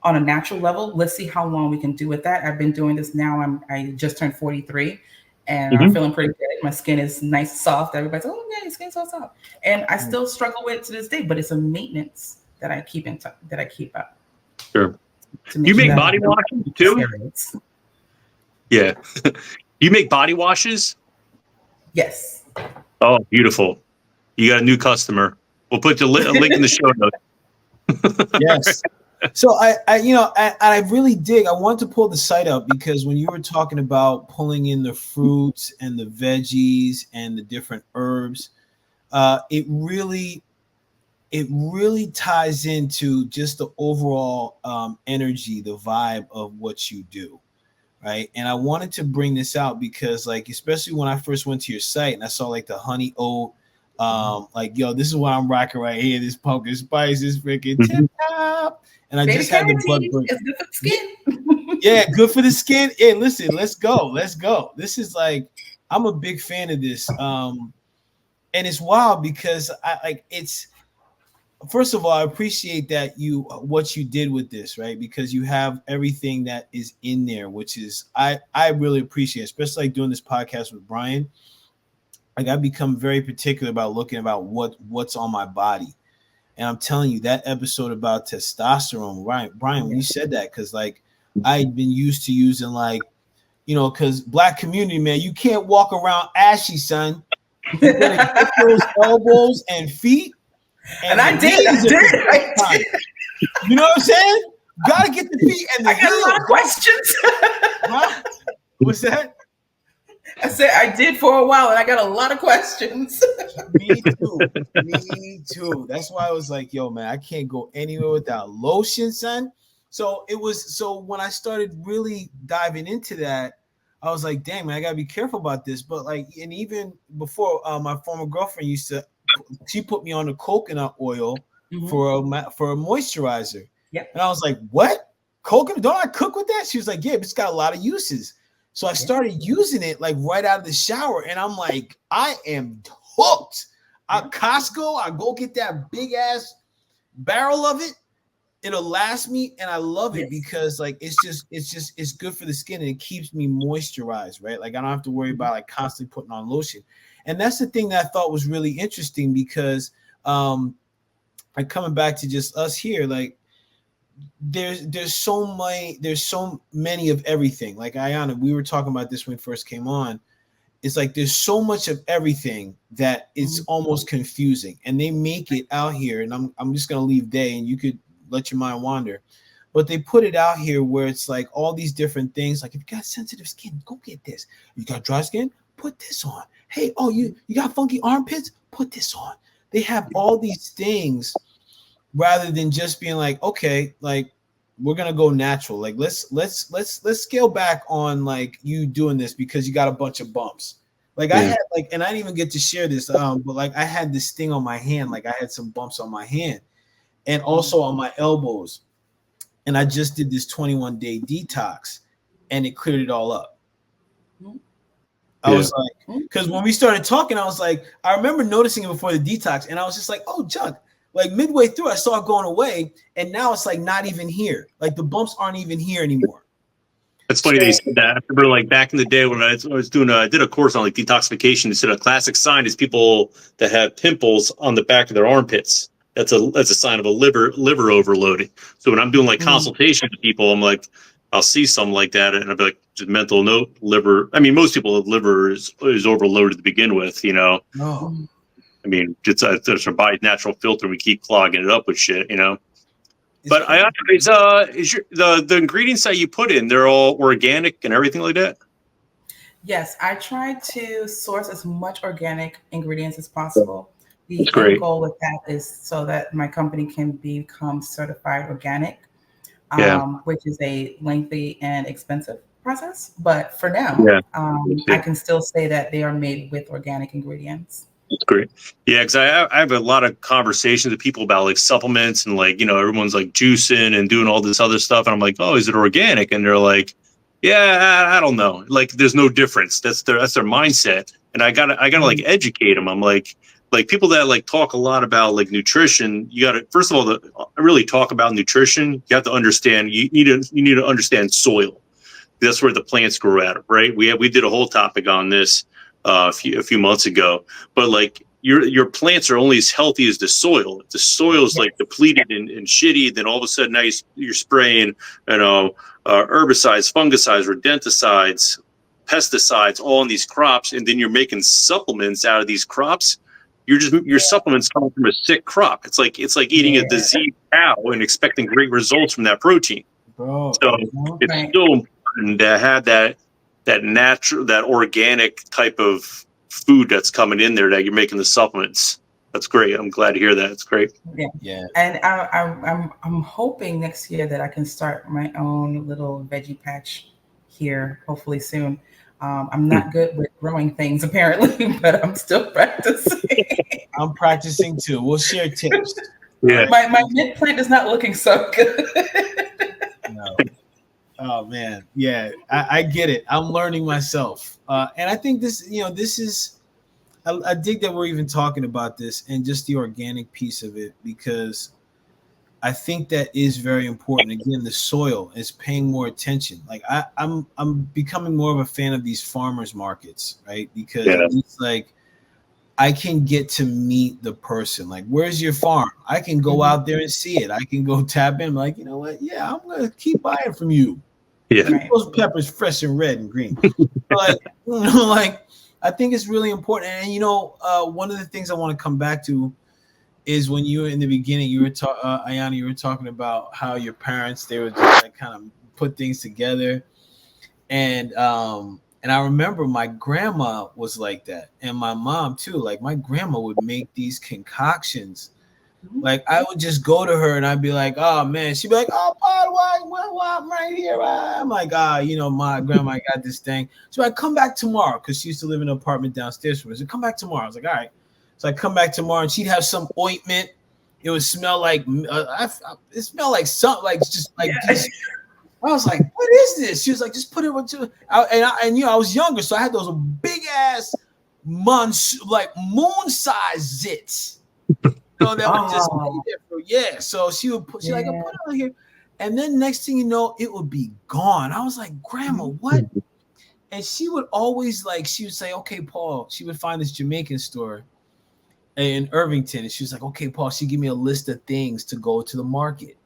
C: on a natural level, let's see how long we can do with that. I've been doing this now. I just turned 43 and I'm feeling pretty good. My skin is nice, soft. Everybody's like, oh yeah, your skin's so soft. And I still struggle with it to this day, but it's a maintenance that I keep up.
A: Sure. You make body washes too? Yeah. You make body washes?
C: Yes.
A: Oh, beautiful. You got a new customer. We'll put a link in the show notes.
B: Yes. So I really dig. I want to pull the site up because when you were talking about pulling in the fruits and the veggies and the different herbs, it really ties into just the overall energy, the vibe of what you do, right? And I wanted to bring this out because, especially when I first went to your site and I saw the honey oat, this is what I'm rocking right here. This pumpkin spice is freaking tip top. And I just had the blood burn.
C: It's good for the skin.
B: Yeah, good for the skin. Hey, listen, let's go. This is I'm a big fan of this. And it's wild because first of all, I appreciate that what you did with this, right? Because you have everything that is in there, which is I really appreciate, especially doing this podcast with Brian. I've become very particular about looking about what's on my body. And I'm telling you, that episode about testosterone, Brian, when you said that, because I'd been used to using because Black community, man, you can't walk around ashy, son. You gotta get those elbows and feet.
C: And I did.
B: You know what I'm saying? Gotta get the feet and the heels.
C: I got a lot of questions.
B: Huh? What's that?
C: I said I did for a while, and I got a lot of questions.
B: Me too. That's why I was like, yo, man, I can't go anywhere without lotion, son. So when I started really diving into that, I was like, dang, man, I gotta be careful about this. But and even before, my former girlfriend she put me on the coconut oil for a moisturizer.
C: Yep.
B: And I was like, what? Coconut? Don't I cook with that? She was like, yeah, but it's got a lot of uses. So I started using it right out of the shower, and I'm like, I am hooked. At Costco, I go get that big ass barrel of it. It'll last me, and I love it because it's good for the skin and it keeps me moisturized, right? I don't have to worry about constantly putting on lotion. And that's the thing that I thought was really interesting because coming back to just us here, there's so many of everything. Ayana, we were talking about this when we first came on. It's there's so much of everything that it's almost confusing, and they make it out here. And I'm just gonna leave Day, and you could let your mind wander. But they put it out here where it's all these different things. If you got sensitive skin, go get this. You got dry skin, put this on. Hey, you got funky armpits, put this on. They have all these things rather than just being okay, we're gonna go natural. Let's scale back on you doing this because you got a bunch of bumps. I had and I didn't even get to share this, but I had this thing on my hand, I had some bumps on my hand and also on my elbows. And I just did this 21-day detox and it cleared it all up. I was like, because when we started talking, I was like, I remember noticing it before the detox, and I was just like, oh, Chuck. Like midway through, I saw it going away, and now it's like not even here. Like the bumps aren't even here anymore.
A: It's funny they said that. I remember like back in the day when I was doing, I did a course on like detoxification. They said a classic sign is people that have pimples on the back of their armpits. That's a sign of a liver overloading. So when I'm doing like consultation to people, I'm like, I'll see something like that, and I'll be like, just mental note, liver. I mean, most people have liver is overloaded to begin with, you know.
B: No.
A: I mean, it's our body's natural filter. We keep clogging it up with shit, you know. But is the ingredients that you put in, they're all organic and everything like that?
C: Yes, I try to source as much organic ingredients as possible. The end goal with that is so that my company can become certified organic, which is a lengthy and expensive process. But for now, I can still say that they are made with organic ingredients.
A: That's great. Yeah, because I have a lot of conversations with people about like supplements and like, you know, everyone's like juicing and doing all this other stuff. And I'm like, oh, is it organic? And they're like, yeah, I don't know. Like, there's no difference. That's their mindset. And I gotta like educate them. I'm like people that like talk a lot about like nutrition. You gotta, first of all, really talk about nutrition. You have to understand. You need to understand soil. That's where the plants grow out of, right? We did a whole topic on this a few months ago, but like your plants are only as healthy as the soil. If the soil is like depleted and shitty, then all of a sudden now you're spraying, you know, herbicides, fungicides, rodenticides, pesticides, all in these crops, and then you're making supplements out of these crops. Your supplements come from a sick crop. It's like eating a diseased cow and expecting great results from that protein.
B: Bro,
A: so it's so important to have that natural, that organic type of food that's coming in there that you're making the supplements. That's great. I'm glad to hear that. It's great.
C: Yeah. And I'm hoping next year that I can start my own little veggie patch here, hopefully soon. I'm not good with growing things apparently, but I'm still practicing.
B: I'm practicing too. We'll share tips.
A: Yeah.
C: My mint plant is not looking so good.
B: No. Oh man, yeah, I get it. I'm learning myself, and I think this is. I dig that we're even talking about this and just the organic piece of it, because I think that is very important. Again, the soil is paying more attention. Like I'm becoming more of a fan of these farmers markets, right? Because it's like I can get to meet the person. Like, where's your farm? I can go out there and see it. I can go tap in. I'm like, you know what? Yeah, I'm gonna keep buying from you.
A: Yeah,
B: keep those peppers fresh and red and green. But you know, like, I think it's really important. And you know, one of the things I want to come back to is when you were in the beginning, you were Ayana, you were talking about how your parents, they would just like kind of put things together, and I remember my grandma was like that, and my mom too. Like my grandma would make these concoctions. Like I would just go to her and I'd be like, "Oh man," she'd be like, "Oh, what, I'm right here." I'm like, you know, my grandma got this thing. So I come back tomorrow because she used to live in an apartment downstairs from us. So come back tomorrow. I was like, all right. So I come back tomorrow and she'd have some ointment. It would smell like it smelled like something, like just like. This. I was like, "What is this?" She was like, "Just put it into." And you know, I was younger, so I had those big ass moon size zits. So that would just So she would put, I put it on here, and then next thing you know, it would be gone. I was like, "Grandma, what?" And she would always she would say, "Okay, Paul." She would find this Jamaican store in Irvington, and she was like, "Okay, Paul." She'd give me a list of things to go to the market.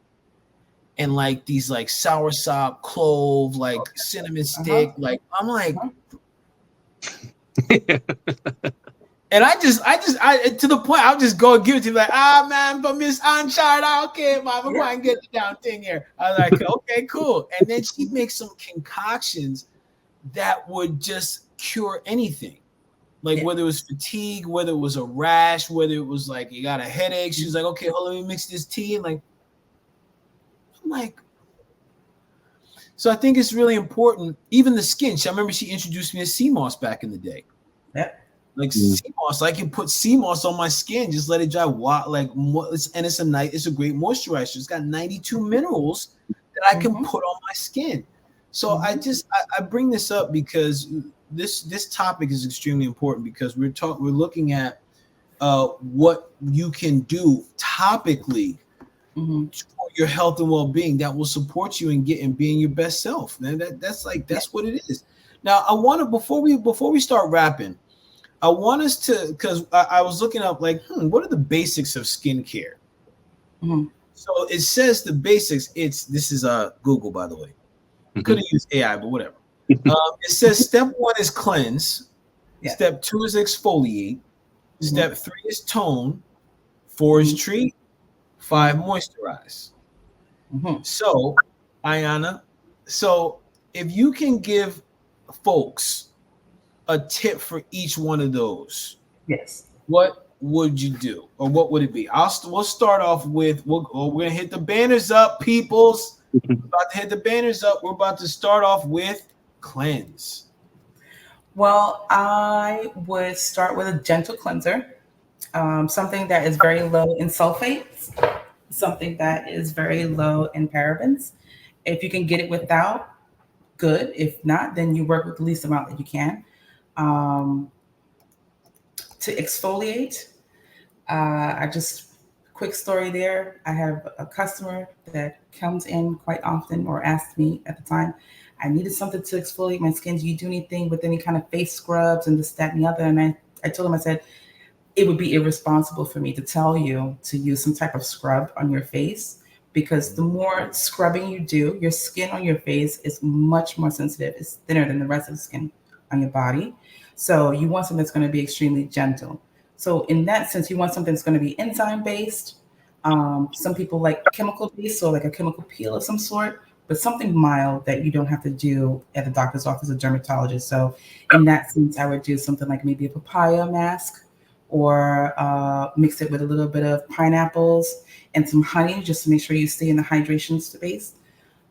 B: And like these like soursop, clove, like cinnamon stick, like I'm like, and I to the point I'll just go and give it to you like, man, but Miss Anchard, okay, mom, I'm going to get the damn thing here. I was like, okay, cool. And then she'd make some concoctions that would just cure anything. Like whether it was fatigue, whether it was a rash, whether it was like you got a headache. She was like, okay, hold on, let me mix this tea. And like, I'm like, so I think it's really important. Even the skin. I remember she introduced me to sea moss back in the day.
C: Yeah.
B: Like sea moss. I can put sea moss on my skin, just let it dry. And it's a great moisturizer. It's got 92 minerals that I can put on my skin. So I bring this up because this topic is extremely important because we're looking at what you can do topically for your health and well-being that will support you in being your best self, man. That's what it is. Now, I want to before we start wrapping, I want us to, because I was looking up like, what are the basics of skincare? So it says the basics. This is Google, by the way. Could have used AI, but whatever. It says step 1 is cleanse. Yeah. Step 2 is exfoliate. Step 3 is tone. 4 is treat. 5 moisturize. So, Ayana, if you can give folks a tip for each one of those,
C: yes,
B: what would you do, or what would it be? We'll start off with we're gonna hit the banners up, peoples. We're about to hit the banners up. We're about to start off with cleanse.
C: Well, I would start with a gentle cleanser, something that is very low in sulfates, something that is very low in parabens. If you can get it without, good. If not, then you work with the least amount that you can. To exfoliate, quick story there. I have a customer that comes in quite often or asked me at the time, I needed something to exfoliate my skin. Do you do anything with any kind of face scrubs and this, that, and the other? And I told him, I said, it would be irresponsible for me to tell you to use some type of scrub on your face, because the more scrubbing you do, your skin on your face is much more sensitive. It's thinner than the rest of the skin on your body. So you want something that's going to be extremely gentle. So in that sense, you want something that's going to be enzyme based. Some people like chemical based, so like a chemical peel of some sort, but something mild that you don't have to do at the doctor's office or dermatologist. So in that sense, I would do something like maybe a papaya mask, or mix it with a little bit of pineapples and some honey, just to make sure you stay in the hydration space.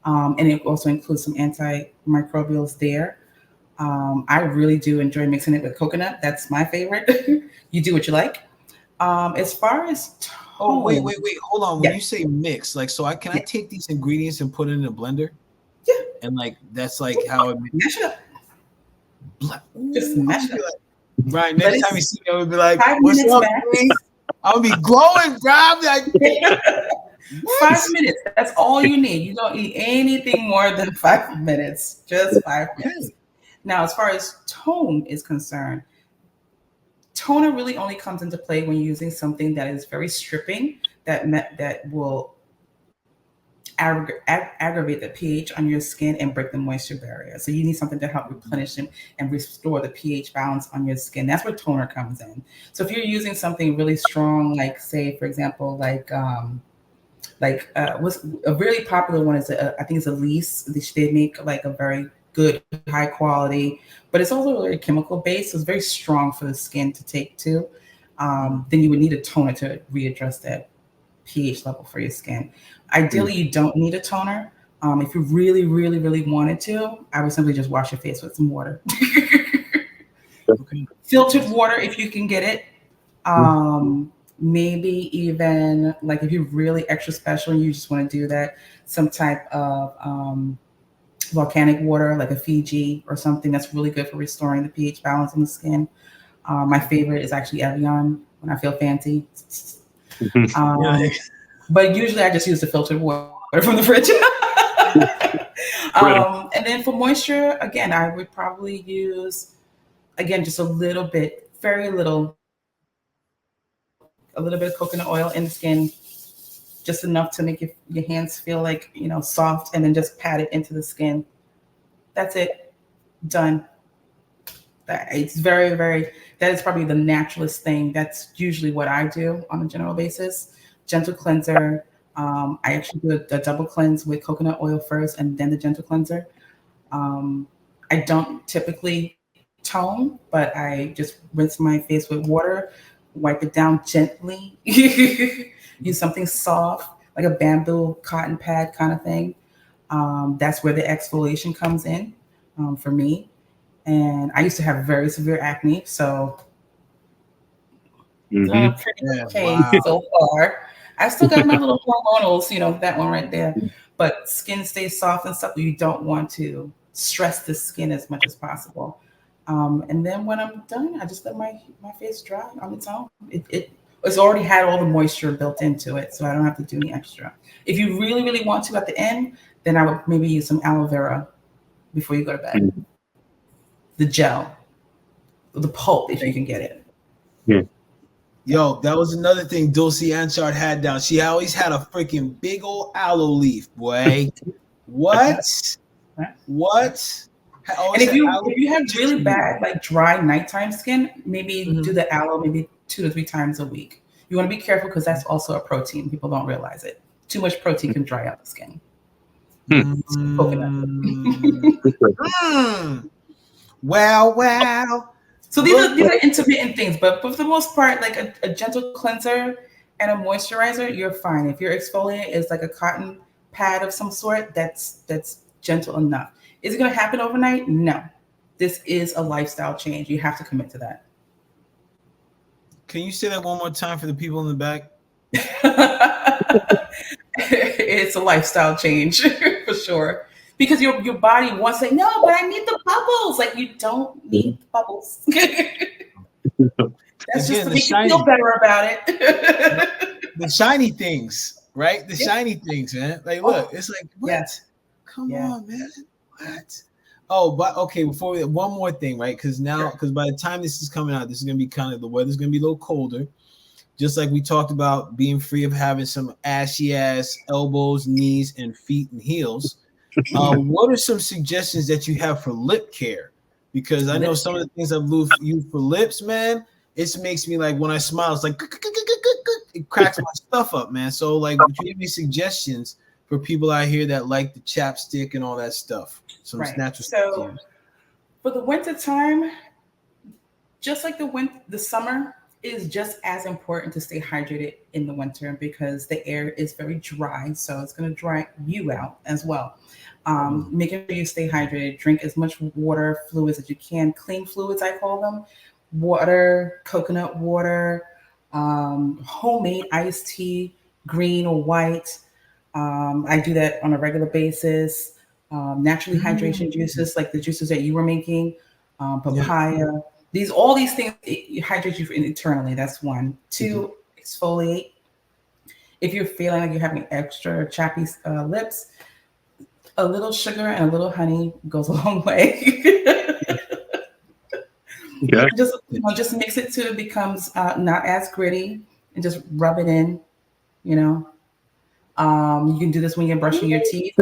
C: And it also includes some antimicrobials there. I really do enjoy mixing it with coconut. That's my favorite. You do what you like. As far as tone,
B: wait, hold on. When you say mix, like, so can I take these ingredients and put it in a blender?
C: Yeah.
B: And like that's like how it
C: mash it up. Just mash it up.
B: Right. Next time you see me, I would be like,
C: 5
B: "What's
C: minutes
B: up,
C: back.
B: I'll be glowing, bro." I'll be like,
C: 5 minutes. That's all you need. You don't need anything more than 5 minutes. Just 5 minutes. Now, as far as tone is concerned, toner really only comes into play when you're using something that is very stripping, that will aggravate the pH on your skin and break the moisture barrier. So you need something to help replenish and restore the pH balance on your skin. That's where toner comes in. So if you're using something really strong, like say, for example, what's a really popular one is I think it's Elise. They make like a very good, high quality, but it's also very chemical based. So it's very strong for the skin to take too. Then you would need a toner to readjust that pH level for your skin. Ideally, you don't need a toner. If you really, really, really wanted to, I would simply just wash your face with some water. Filtered water, if you can get it. Maybe even like if you're really extra special and you just want to do that, some type of volcanic water, like a Fiji or something, that's really good for restoring the pH balance in the skin. My favorite is actually Evian when I feel fancy. But usually I just use the filtered water from the fridge. And then for moisture, again, I would probably use, again, just a little bit, very little, a little bit of coconut oil in the skin, just enough to make your hands feel like, soft, and then just pat it into the skin. That's it. Done. It's very, very, that is probably the naturalist thing. That's usually what I do on a general basis. Gentle cleanser. I actually do a double cleanse with coconut oil first and then the gentle cleanser. I don't typically tone, but I just rinse my face with water, wipe it down gently, use something soft, like a bamboo cotton pad kind of thing. That's where the exfoliation comes in for me. And I used to have very severe acne, so pretty okay so far. I still got my little hormonals, that one right there. But skin stays soft and stuff. You don't want to stress the skin as much as possible. And then when I'm done, I just let my face dry on its own. It's already had all the moisture built into it, so I don't have to do any extra. If you really, really want to at the end, then I would maybe use some aloe vera before you go to bed. The gel, the pulp, if you can get it.
A: Yeah.
B: Yo, that was another thing Dulcie Anchard had down. She always had a freaking big old aloe leaf, boy. What? What?
C: And if you have really bad, like dry nighttime skin, maybe do the aloe maybe 2 to 3 times a week. You want to be careful because that's also a protein. People don't realize it. Too much protein can dry out the skin.
B: Wow.
C: So these are intermittent things, but for the most part, like a gentle cleanser and a moisturizer, you're fine. If your exfoliant is like a cotton pad of some sort, that's gentle enough. Is it going to happen overnight? No. This is a lifestyle change. You have to commit to that.
B: Can you say that one more time for the people in the back?
C: It's a lifestyle change for sure. Because your body wants to say, no, but I need the bubbles. Like, you don't need the bubbles. That's just to make you feel better about it.
B: The shiny things, right? The shiny things, man. Like, look, it's like, what?
C: Yes.
B: Come on, man. What? Oh, but okay, before we, one more thing, right? Because by the time this is coming out, this is going to be the weather's going to be a little colder. Just like we talked about being free of having some ashy ass elbows, knees, and feet and heels. What are some suggestions that you have for lip care? Because I know some of the things I've used for lips, man, it makes me like when I smile, it's like it cracks my stuff up, man. So like, would you have any suggestions for people out here that like the chapstick and all that stuff? Some natural stuff.
C: For the winter time, just like the summer is just as important to stay hydrated in the winter because the air is very dry, so it's going to dry you out as well. Making sure you stay hydrated, drink as much water, fluids as you can, clean fluids, I call them, water, coconut water, homemade iced tea, green or white. I do that on a regular basis. Naturally hydration juices, like the juices that you were making, papaya. All these things hydrate you internally. That's 1. 2, exfoliate. If you're feeling like you're having extra chappy lips, a little sugar and a little honey goes a long way. Just mix it till it becomes not as gritty, and just rub it in. You can do this when you're brushing your teeth.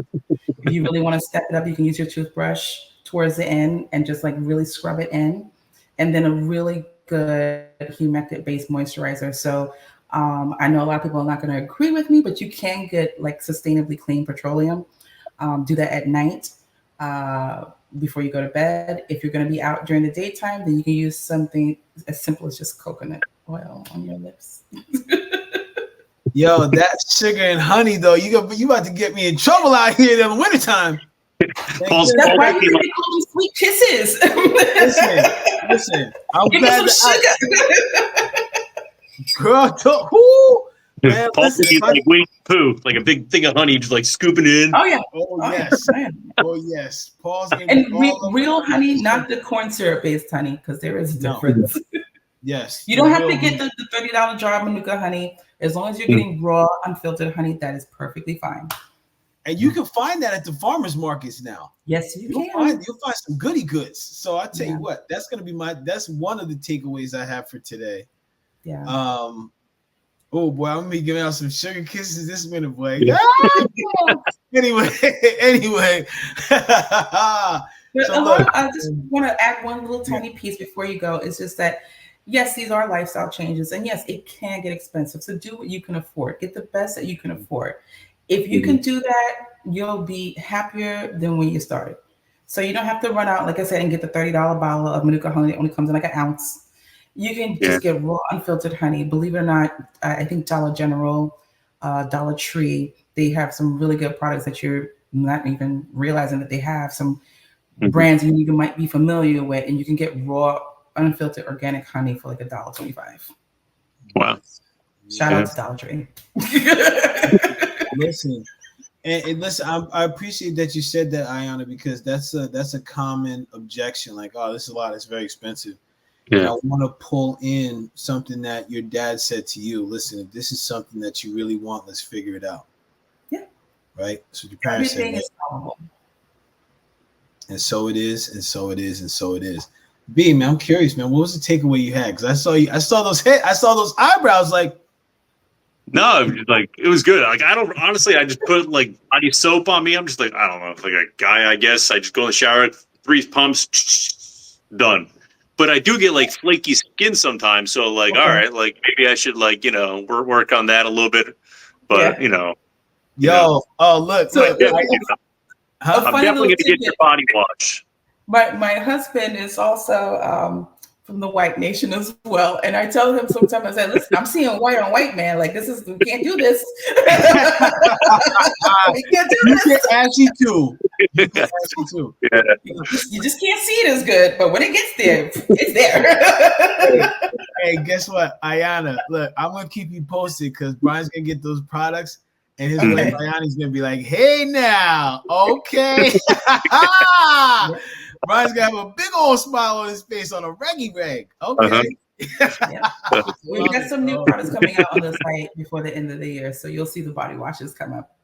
C: If you really want to step it up, you can use your toothbrush towards the end and just like really scrub it in. And then a really good humectant-based moisturizer. So I know a lot of people are not going to agree with me, but you can get like sustainably clean petroleum. Do that at night before you go to bed. If you're going to be out during the daytime, then you can use something as simple as just coconut oil on your lips.
B: Yo, that sugar and honey though, you about to get me in trouble out here in the wintertime.
C: That's why you can call them sweet kisses.
B: Listen. I'm
C: give
B: glad
C: me some sugar.
B: Girl, man,
A: Paul's like wait poo, like a big thing of honey, just like scooping it in.
C: Oh yeah.
B: Yes. Paul's
C: and real honey, not the corn syrup based honey, because there is a difference.
B: Yes.
C: You don't have to get the $30 jar of Manuka honey. As long as you're getting raw, unfiltered honey, that is perfectly fine.
B: And you can find that at the farmers markets now.
C: Yes, you'll find
B: some goody goods. So I tell you what, that's gonna be that's one of the takeaways I have for today.
C: Yeah.
B: Oh boy, I'm gonna be giving out some sugar kisses this minute, boy. Yeah. Anyway.
C: I just want to add one little tiny piece before you go. It's just that, yes, these are lifestyle changes, and yes, it can get expensive. So do what you can afford. Get the best that you can afford. If you can do that, you'll be happier than when you started. So you don't have to run out, like I said, and get the $30 bottle of Manuka honey that only comes in like an ounce. You can just get raw, unfiltered honey. Believe it or not, I think Dollar General, Dollar Tree, they have some really good products that you're not even realizing that they have. Some brands you even might be familiar with, and you can get raw, unfiltered organic honey for like $1.25.
A: Wow.
C: Shout out to Dollar Tree.
B: Listen, And listen, I appreciate that you said that, Ayana, because that's a common objection. Like, oh, this is a lot. It's very expensive. Yeah. And I want to pull in something that your dad said to you. Listen, if this is something that you really want, let's figure it out.
C: Yeah.
B: Right. So your parents
C: Everything
B: said,
C: is solvable.
B: And so it is, and so it is, and so it is. B, man, I'm curious, man. What was the takeaway you had? Because I saw those eyebrows. Like,
A: no, like it was good. Like I don't honestly, I just put like body soap on me. I'm just like I don't know, like a guy. I guess I just go in the shower, 3 pumps, done. But I do get like flaky skin sometimes. So like, all right, like maybe I should like work on that a little bit. But
B: oh look,
C: so
B: look.
A: I'm definitely gonna get your body wash.
C: My husband is also from the white nation as well, and I tell him sometimes, I say, "Listen, I'm seeing white on white, man. Like we can't do this. We can't do this."
B: You get ashy too.
A: Yeah.
C: You just can't see it as good, but when it gets there, it's there.
B: Hey, guess what, Ayana? Look, I'm gonna keep you posted because Brian's gonna get those products. And his wife Ayana's gonna be like, "Hey now, okay." Brian's gonna have a big old smile on his face on a reggae rag. Okay.
C: We got some new products coming out on the site before the end of the year, so you'll see the body washes come up.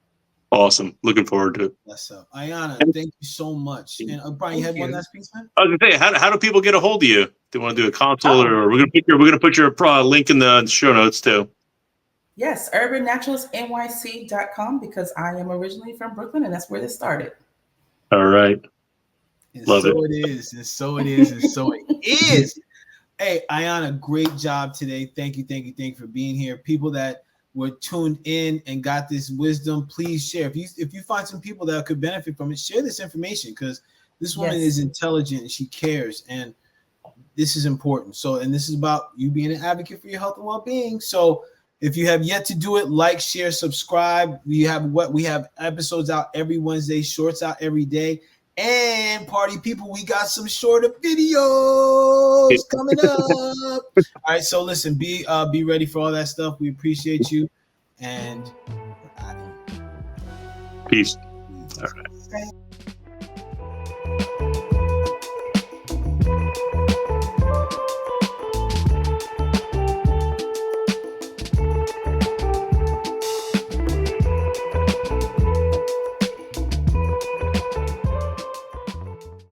A: Awesome. Looking forward to it.
B: That's up. Ayana, thank you so much. And Brian, you had one last piece, man?
A: I was gonna say, how do people get a hold of you? Do you want to do a consult, or we're gonna put your link in the show notes too?
C: Yes, urbannaturalsnyc.com, because I am originally from Brooklyn and that's where this started.
A: All right. Love it.
B: It is, and so it is, and so it is. Hey, Ayana, great job today. Thank you for being here. People that were tuned in and got this wisdom, please share. If you find some people that could benefit from it, share this information, because this woman is intelligent and she cares, and this is important. So, and this is about you being an advocate for your health and well-being. So if you have yet to do it, like, share, subscribe. We have episodes out every Wednesday, shorts out every day. And party people, we got some shorter videos coming up. All right, so listen, be ready for all that stuff. We appreciate you, and we're out of here.
A: Peace. All right.